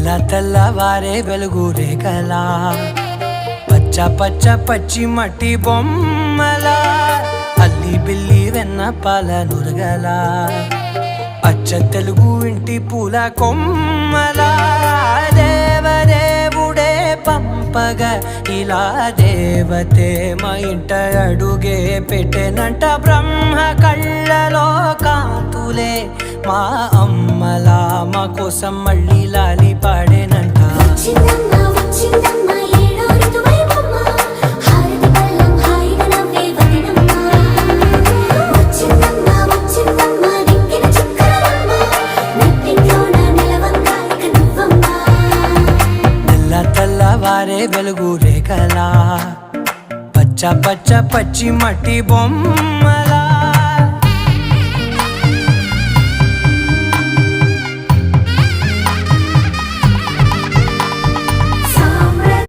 తెల్ల తెల్లవారే వెలుగు రేఖలా పచ్చ పచ్చ పచ్చి మట్టి బొమ్మలా అల్లి బిల్లి వెన్న పాల నురగలా అచ్చ తెలుగు ఇంటి పూల కొమ్మలా దేవదేవుడే పంపగా ఇలా దేవతే మా ఇంట అడుగే పెట్టెనంట బ్రహ్మ కళ్ళలో కాంతులే మా అమ్మలా మా కోసం మళ్ళీ లాలి పాడేనంట తెల్ల తెల్లవారే వెలుగు రేఖలా పచ్చ పచ్చ పచ్చి మట్టి బొమ్మ